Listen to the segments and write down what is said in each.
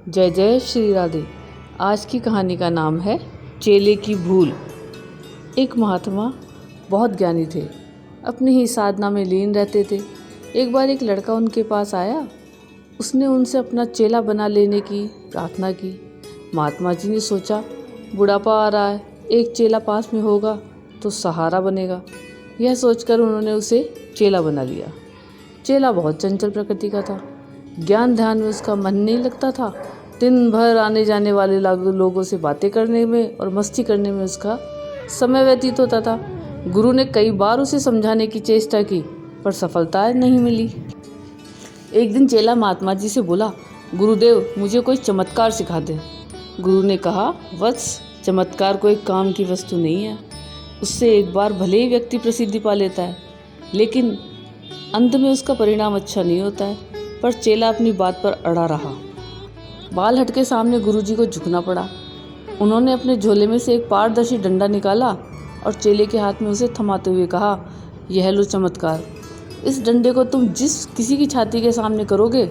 जय जय श्री राधे। आज की कहानी का नाम है चेले की भूल। एक महात्मा बहुत ज्ञानी थे, अपनी ही साधना में लीन रहते थे। एक बार एक लड़का उनके पास आया। उसने उनसे अपना चेला बना लेने की प्रार्थना की। महात्मा जी ने सोचा, बुढ़ापा आ रहा है, एक चेला पास में होगा तो सहारा बनेगा। यह सोचकर उन्होंने उसे चेला बना लिया। चेला बहुत चंचल प्रकृति का था। ज्ञान ध्यान में उसका मन नहीं लगता था। दिन भर आने जाने वाले लोगों से बातें करने में और मस्ती करने में उसका समय व्यतीत होता था। गुरु ने कई बार उसे समझाने की चेष्टा की, पर सफलता नहीं मिली। एक दिन चेला महात्मा जी से बोला, गुरुदेव, मुझे कोई चमत्कार सिखा दे। गुरु ने कहा, वत्स, चमत्कार कोई काम की वस्तु नहीं है। उससे एक बार भले ही व्यक्ति प्रसिद्धि पा लेता है, लेकिन अंत में उसका परिणाम अच्छा नहीं होता है। पर चेला अपनी बात पर अड़ा रहा। बाल हट के सामने गुरुजी को झुकना पड़ा। उन्होंने अपने झोले में से एक पारदर्शी डंडा निकाला और चेले के हाथ में उसे थमाते हुए कहा, यह लो चमत्कार। इस डंडे को तुम जिस किसी की छाती के सामने करोगे,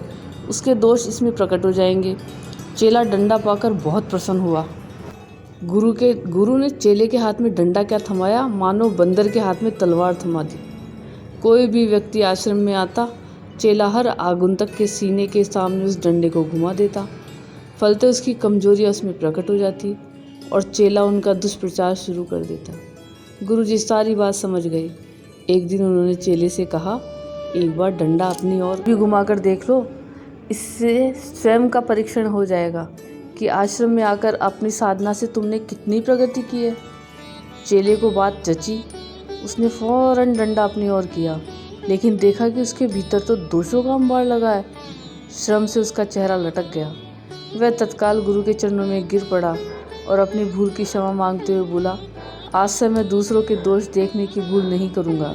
उसके दोष इसमें प्रकट हो जाएंगे। चेला डंडा पाकर बहुत प्रसन्न हुआ। गुरु ने चेले के हाथ में डंडा क्या थमाया, मानो बंदर के हाथ में तलवार थमा दी। कोई भी व्यक्ति आश्रम में आता, चेला हर आगंतुक के सीने के सामने उस डंडे को घुमा देता। फलते उसकी कमजोरियाँ उसमें प्रकट हो जाती और चेला उनका दुष्प्रचार शुरू कर देता। गुरुजी सारी बात समझ गए। एक दिन उन्होंने चेले से कहा, एक बार डंडा अपनी ओर भी घुमाकर देख लो। इससे स्वयं का परीक्षण हो जाएगा कि आश्रम में आकर अपनी साधना से तुमने कितनी प्रगति की है। चेले को बात जची। उसने फौरन डंडा अपनी ओर किया, लेकिन देखा कि उसके भीतर तो दोषों का अंबार लगा है। श्रम से उसका चेहरा लटक गया। वह तत्काल गुरु के चरणों में गिर पड़ा और अपनी भूल की क्षमा मांगते हुए बोला, आज से मैं दूसरों के दोष देखने की भूल नहीं करूँगा।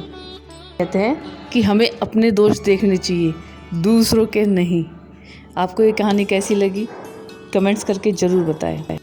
कहते हैं कि हमें अपने दोष देखने चाहिए, दूसरों के नहीं। आपको ये कहानी कैसी लगी, कमेंट्स करके ज़रूर बताएं।